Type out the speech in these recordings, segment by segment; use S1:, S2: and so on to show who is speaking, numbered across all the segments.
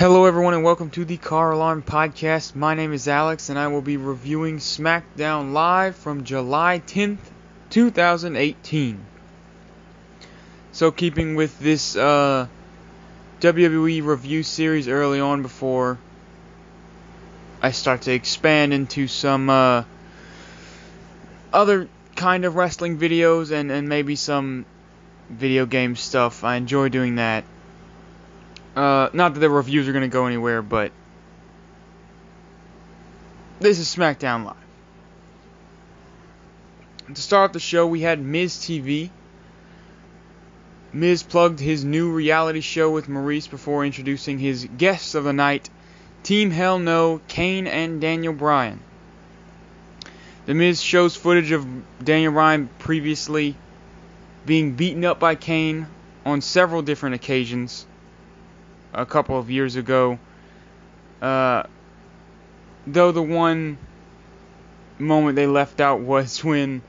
S1: Hello everyone and welcome to the CarAlarm podcast. My name is Alex and I will be reviewing SmackDown Live from July 10th, 2018. So keeping with this WWE review series early on before I start to expand into some other kind of wrestling videos and maybe some video game stuff. I enjoy doing that. Not that the reviews are going to go anywhere, but this is SmackDown Live. To start off the show, we had Miz TV. Miz plugged his new reality show with Maurice before introducing his guests of the night, Team Hell No, Kane and Daniel Bryan. The Miz shows footage of Daniel Bryan previously being beaten up by Kane on several different occasions. A couple of years ago, though the one moment they left out was when,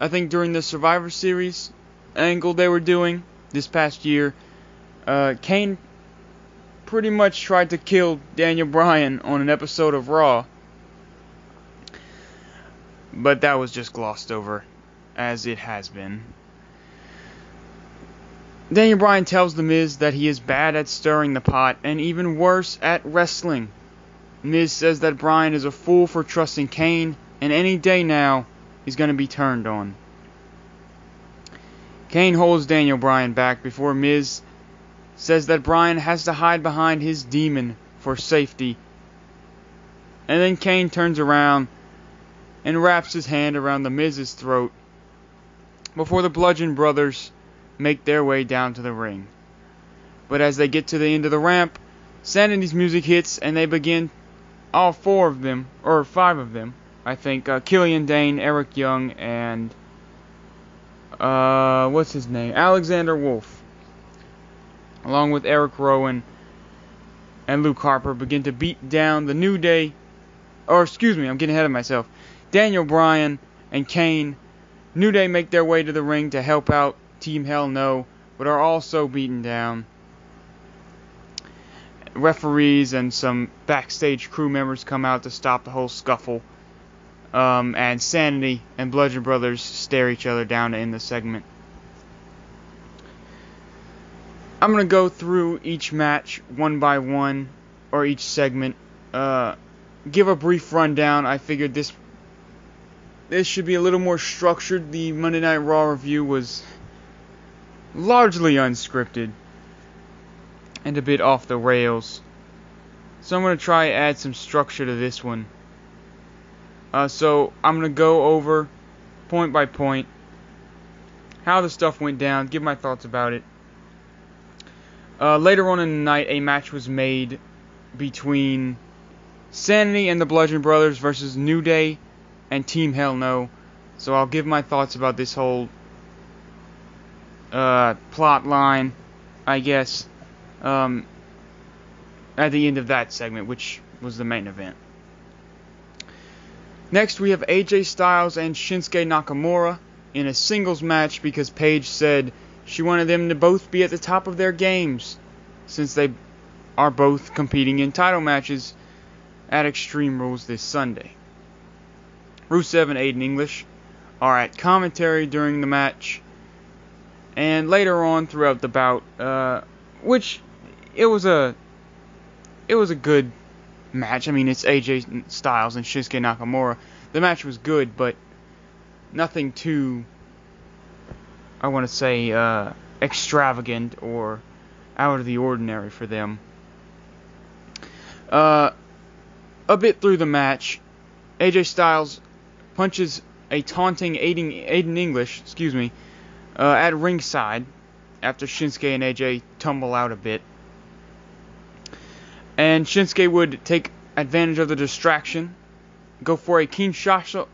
S1: I think during the Survivor Series angle they were doing this past year, Kane pretty much tried to kill Daniel Bryan on an episode of Raw, but that was just glossed over, as it has been. Daniel Bryan tells The Miz that he is bad at stirring the pot and even worse at wrestling. Miz says that Bryan is a fool for trusting Kane and any day now he's going to be turned on. Kane holds Daniel Bryan back before Miz says that Bryan has to hide behind his demon for safety. And then Kane turns around and wraps his hand around The Miz's throat before the Bludgeon Brothers make their way down to the ring. But as they get to the end of the ramp, Sanity's music hits and they begin, all five of them, I think, Killian Dane, Eric Young, and what's his name? Alexander Wolf, along with Eric Rowan and Luke Harper, begin to beat down the New Day, I'm getting ahead of myself. Daniel Bryan and Kane. New Day make their way to the ring to help out Team Hell No, but are also beaten down. Referees and some backstage crew members come out to stop the whole scuffle. And Sanity and Bludgeon Brothers stare each other down to end the segment. I'm going to go through each match one by one, or each segment. Give a brief rundown. I figured this should be a little more structured. The Monday Night Raw review was largely unscripted and a bit off the rails, so I'm going to try and add some structure to this one. So I'm going to go over point by point how the stuff went down, give my thoughts about it. Later on in the night, a match was made between Sanity and the Bludgeon Brothers versus New Day and Team Hell No, so I'll give my thoughts about this whole plot line, I guess, at the end of that segment, which was the main event. Next, we have AJ Styles and Shinsuke Nakamura in a singles match because Paige said she wanted them to both be at the top of their games since they are both competing in title matches at Extreme Rules this Sunday. Rusev and Aiden English are at commentary during the match. And later on throughout the bout, which it was a good match. I mean, it's AJ Styles and Shinsuke Nakamura. The match was good, but nothing too, I want to say, extravagant or out of the ordinary for them. A bit through the match, AJ Styles punches a taunting Aiden English, at ringside after Shinsuke and AJ tumble out a bit. And Shinsuke would take advantage of the distraction, go for a Kinshasa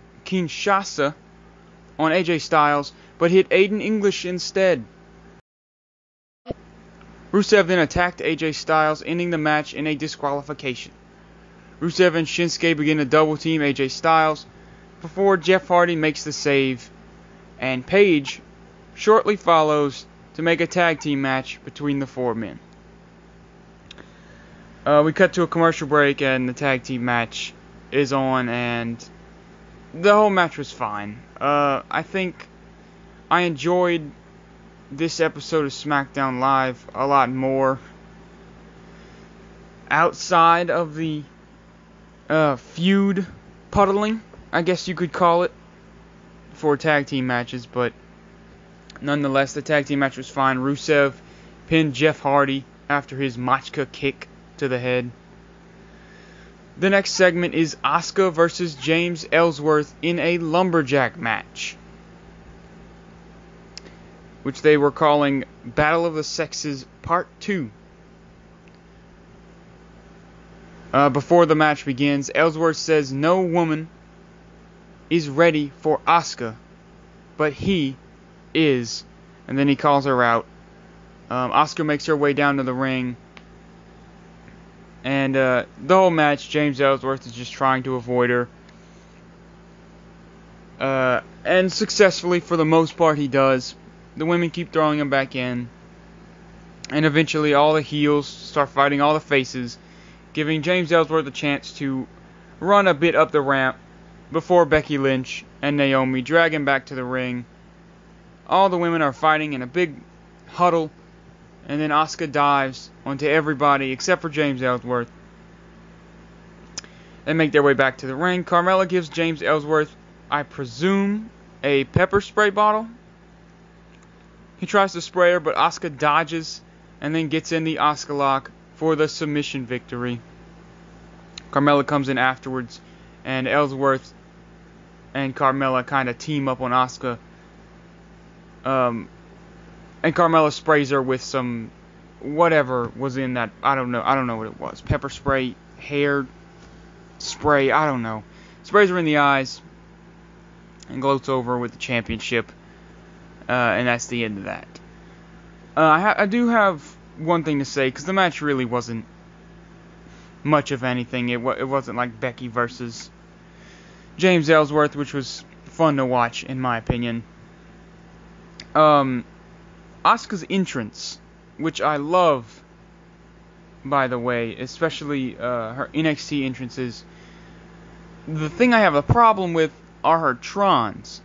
S1: on AJ Styles, but hit Aiden English instead. Rusev then attacked AJ Styles, ending the match in a disqualification. Rusev and Shinsuke begin to double team AJ Styles before Jeff Hardy makes the save, and Paige shortly follows to make a tag team match between the four men. We cut to a commercial break, and the tag team match is on, and the whole match was fine. I think I enjoyed this episode of SmackDown Live a lot more outside of the feud puddling, I guess you could call it, for tag team matches, but nonetheless, the tag team match was fine. Rusev pinned Jeff Hardy after his Machka kick to the head. The next segment is Asuka versus James Ellsworth in a lumberjack match, which they were calling Battle of the Sexes Part 2. Before the match begins, Ellsworth says no woman is ready for Asuka, but he is, and then he calls her out. Asuka makes her way down to the ring, and the whole match, James Ellsworth is just trying to avoid her, and successfully for the most part he does. The women keep throwing him back in, and eventually all the heels start fighting all the faces, giving James Ellsworth a chance to run a bit up the ramp before Becky Lynch and Naomi drag him back to the ring. All the women are fighting in a big huddle, and then Asuka dives onto everybody except for James Ellsworth. They make their way back to the ring. Carmella gives James Ellsworth, I presume, a pepper spray bottle. He tries to spray her, but Asuka dodges and then gets in the Asuka lock for the submission victory. Carmella comes in afterwards, and Ellsworth and Carmella kind of team up on Asuka. And Carmella sprays her with some whatever was in that. I don't know what it was. Pepper spray, hair spray, I don't know. Sprays her in the eyes and gloats over with the championship. And that's the end of that. I do have one thing to say, because the match really wasn't much of anything. It wasn't like Becky versus James Ellsworth, which was fun to watch, in my opinion. Asuka's entrance, which I love, by the way, especially her NXT entrances. The thing I have a problem with are her Trons.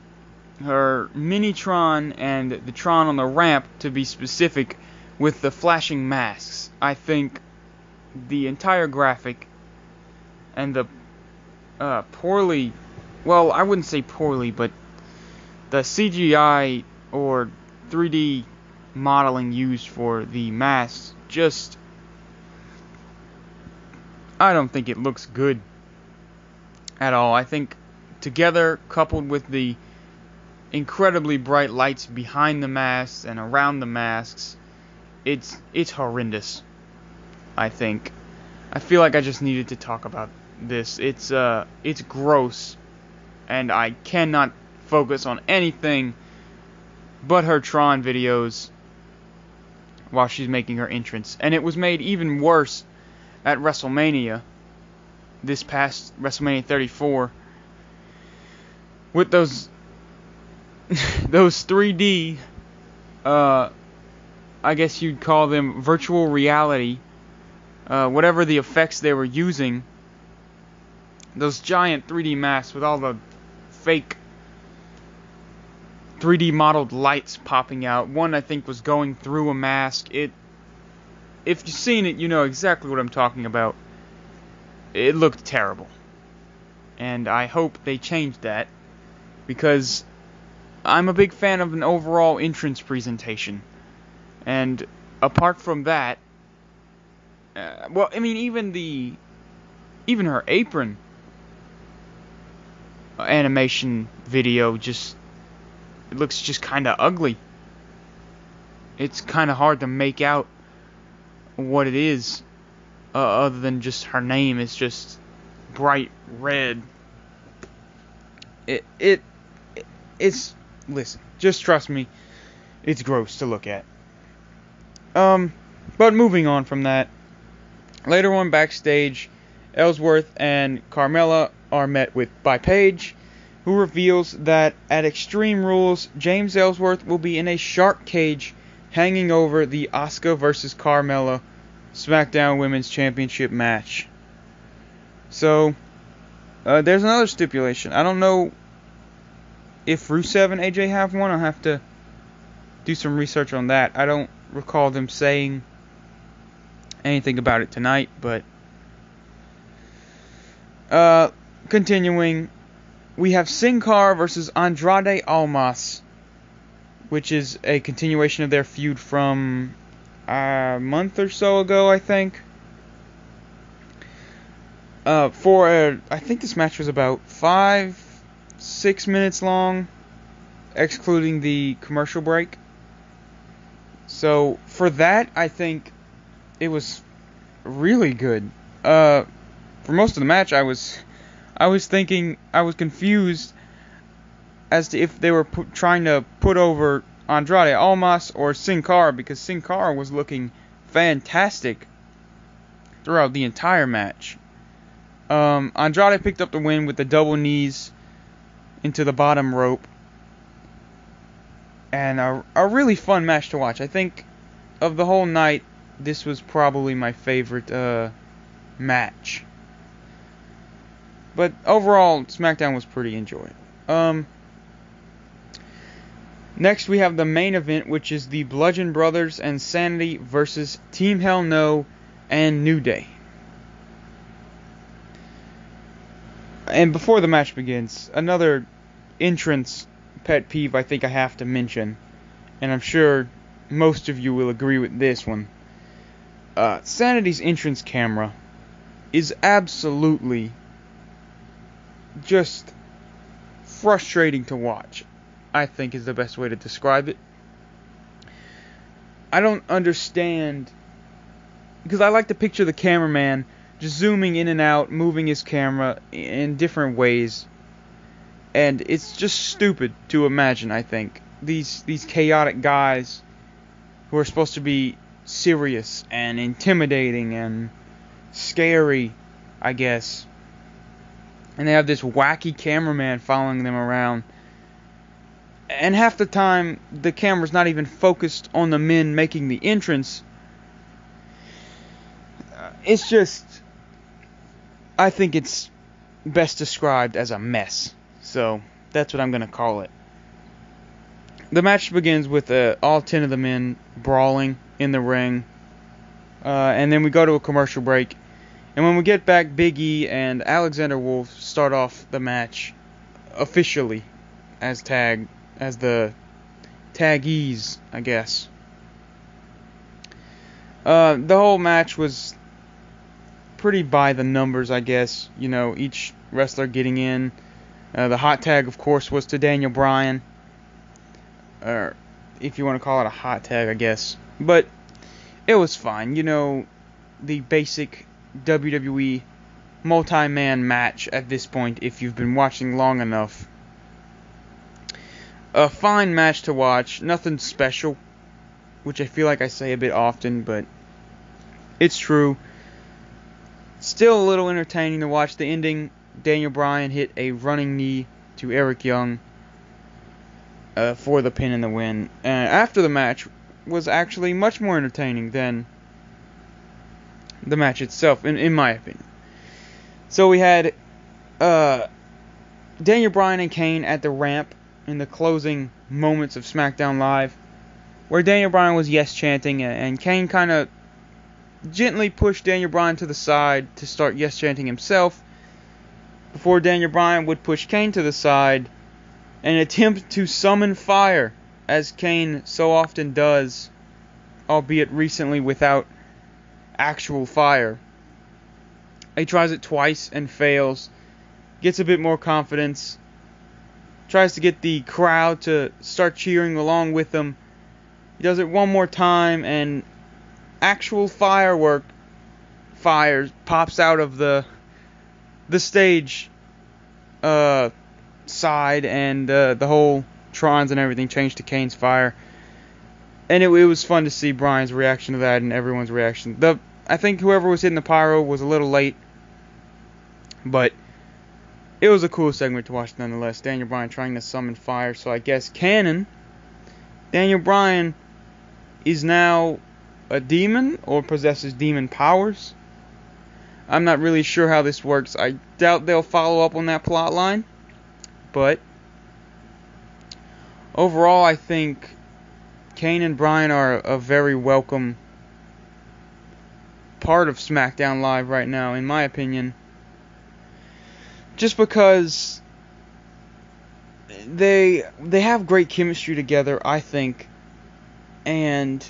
S1: Her mini-Tron and the Tron on the ramp, to be specific, with the flashing masks. I think the entire graphic and the poorly, well, I wouldn't say poorly, but the CGI or 3D modeling used for the masks, just, I don't think it looks good at all. I think together, coupled with the incredibly bright lights behind the masks and around the masks, it's horrendous. I think. I feel like I just needed to talk about this. It's gross, and I cannot focus on anything but her Tron videos while she's making her entrance. And it was made even worse at WrestleMania, this past WrestleMania 34, with those 3D, I guess you'd call them virtual reality, whatever the effects they were using, those giant 3D masks with all the fake 3D modeled lights popping out. One, I think, was going through a mask. If you've seen it, you know exactly what I'm talking about. It looked terrible. And I hope they change that, because I'm a big fan of an overall entrance presentation. And apart from that, well, I mean, even her apron animation video it looks just kind of ugly. It's kind of hard to make out what it is, other than just her name is just bright red. It's listen, just trust me, it's gross to look at. But moving on from that, later on backstage, Ellsworth and Carmella are met by Paige, who reveals that at Extreme Rules, James Ellsworth will be in a shark cage hanging over the Asuka vs. Carmella SmackDown Women's Championship match. So, there's another stipulation. I don't know if Rusev and AJ have one. I'll have to do some research on that. I don't recall them saying anything about it tonight, but continuing, we have Sin Cara versus Andrade Almas, which is a continuation of their feud from a month or so ago, I think. I think this match was about 5-6 minutes long, excluding the commercial break. So for that, I think it was really good. For most of the match, I was thinking, I was confused as to if they were trying to put over Andrade Almas or Sin Cara, because Sin Cara was looking fantastic throughout the entire match. Andrade picked up the win with the double knees into the bottom rope. And a really fun match to watch. I think of the whole night, this was probably my favorite match. But overall, SmackDown was pretty enjoyable. Next, we have the main event, which is the Bludgeon Brothers and Sanity versus Team Hell No and New Day. And before the match begins, another entrance pet peeve I think I have to mention, and I'm sure most of you will agree with this one. Sanity's entrance camera is absolutely just frustrating to watch, I think is the best way to describe it. I don't understand, because I like to picture the cameraman just zooming in and out, moving his camera in different ways. And it's just stupid to imagine, I think. These chaotic guys who are supposed to be serious and intimidating and scary, I guess. And they have this wacky cameraman following them around. And half the time, the camera's not even focused on the men making the entrance. It's just, I think it's best described as a mess. So, that's what I'm going to call it. The match begins with all 10 of the men brawling in the ring. And then we go to a commercial break. And when we get back, Big E and Alexander Wolf start off the match officially as the taggees, I guess. The whole match was pretty by the numbers, I guess. You know, each wrestler getting in. The hot tag, of course, was to Daniel Bryan. Or, if you want to call it a hot tag, I guess. But, it was fine. You know, the basic WWE multi-man match at this point, if you've been watching long enough. A fine match to watch. Nothing special. Which I feel like I say a bit often, but it's true. Still a little entertaining to watch. The ending, Daniel Bryan hit a running knee to Eric Young for the pin and the win. And after the match was actually much more entertaining than the match itself, in my opinion. So we had Daniel Bryan and Kane at the ramp in the closing moments of SmackDown Live, where Daniel Bryan was yes chanting, and Kane kind of gently pushed Daniel Bryan to the side to start yes chanting himself, before Daniel Bryan would push Kane to the side and attempt to summon fire, as Kane so often does, albeit recently without actual fire. He tries it twice and fails, gets a bit more confidence, tries to get the crowd to start cheering along with him. He does it one more time, and actual fire pops out of the stage side, and the whole Trons and everything changed to Kane's fire. And it was fun to see Bryan's reaction to that and everyone's reaction. I think whoever was hitting the pyro was a little late, but it was a cool segment to watch nonetheless. Daniel Bryan trying to summon fire. So I guess canon, Daniel Bryan is now a demon or possesses demon powers. I'm not really sure how this works. I doubt they'll follow up on that plot line. But overall, I think Kane and Bryan are a very welcome part of SmackDown Live right now, in my opinion. Just because they have great chemistry together, I think, and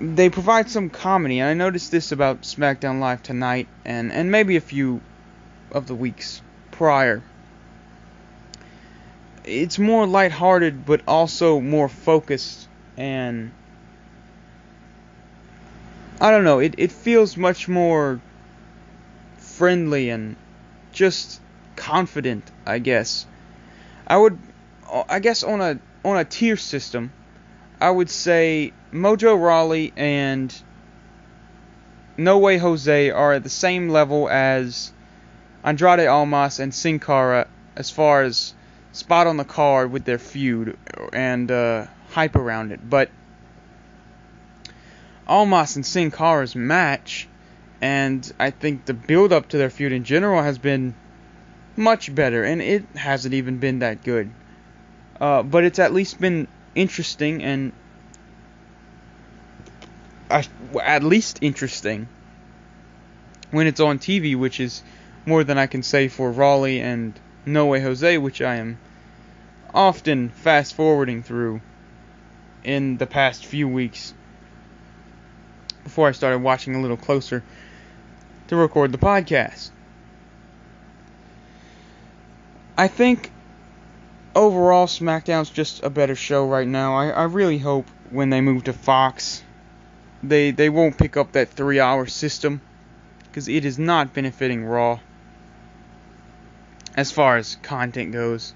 S1: they provide some comedy. And I noticed this about SmackDown Live tonight, and maybe a few of the weeks prior. It's more lighthearted, but also more focused, and I don't know, it feels much more friendly and just confident, I guess. I guess on a tier system, I would say Mojo Rawley and No Way Jose are at the same level as Andrade Almas and Sin Cara as far as spot on the card with their feud and hype around it. But Almas and Sin Cara's match, and I think the build up to their feud in general, has been much better, and it hasn't even been that good. But it's at least been interesting, and at least interesting when it's on TV, which is more than I can say for Rawley and No Way Jose, which I am often fast forwarding through in the past few weeks before I started watching a little closer to record the podcast. I think overall SmackDown's just a better show right now. I really hope when they move to Fox they won't pick up that 3-hour system, because it is not benefiting Raw as far as content goes.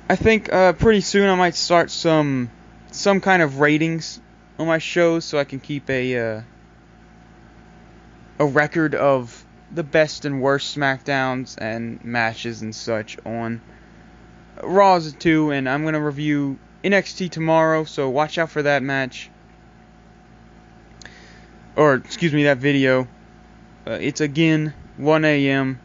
S1: I think pretty soon I might start some kind of ratings on my shows, so I can keep a record of the best and worst SmackDowns and matches and such on Raws too. And I'm gonna review NXT tomorrow, so watch out for that match. Or excuse me, that video. It's again 1 a.m.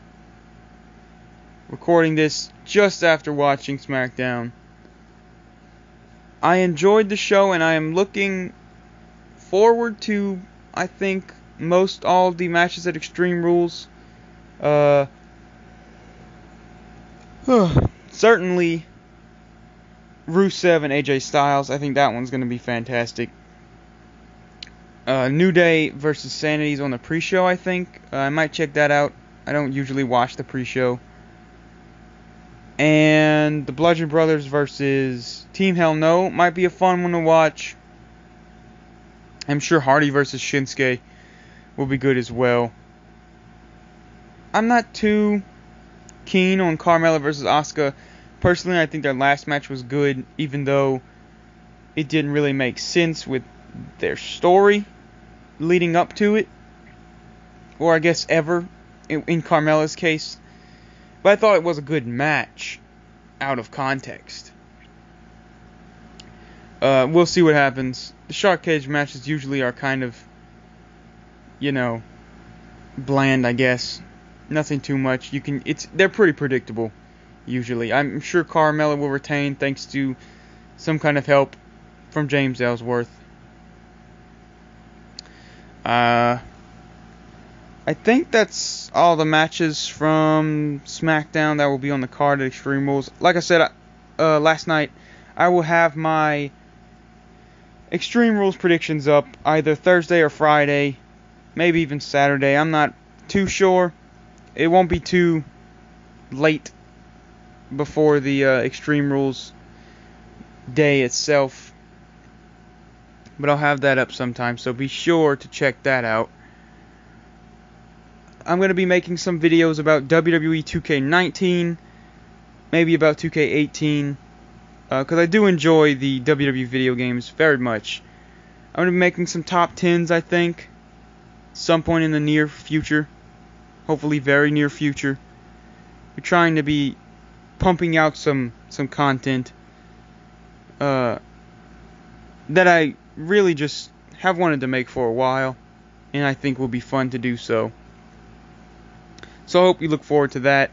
S1: Recording this just after watching SmackDown. I enjoyed the show, and I am looking forward to, I think, most all of the matches at Extreme Rules. Certainly Rusev and AJ Styles. I think that one's going to be fantastic. New Day versus Sanity's on the pre-show, I think. I might check that out. I don't usually watch the pre-show. And the Bludgeon Brothers versus Team Hell No might be a fun one to watch. I'm sure Hardy versus Shinsuke will be good as well. I'm not too keen on Carmella versus Asuka. Personally, I think their last match was good, even though it didn't really make sense with their story leading up to it. Or I guess ever, in Carmella's case. But I thought it was a good match out of context. We'll see what happens. The Shark Cage matches usually are kind of, bland, I guess. Nothing too much. They're pretty predictable usually. I'm sure Carmella will retain thanks to some kind of help from James Ellsworth. I think that's all the matches from SmackDown that will be on the card at Extreme Rules. Like I said last night, I will have my Extreme Rules predictions up either Thursday or Friday, maybe even Saturday. I'm not too sure. It won't be too late before the Extreme Rules day itself, but I'll have that up sometime, so be sure to check that out. I'm going to be making some videos about WWE 2K19, maybe about 2K18, because I do enjoy the WWE video games very much. I'm going to be making some top 10s, I think, some point in the near future, hopefully very near future. We're trying to be pumping out some content that I really just have wanted to make for a while, and I think will be fun to do so. So I hope you look forward to that.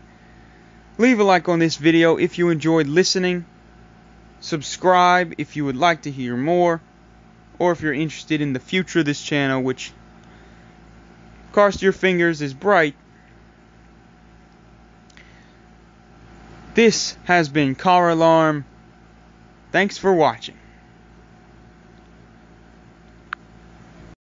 S1: Leave a like on this video if you enjoyed listening. Subscribe if you would like to hear more, or if you're interested in the future of this channel, which, cross your fingers, is bright. This has been CarAlarm. Thanks for watching.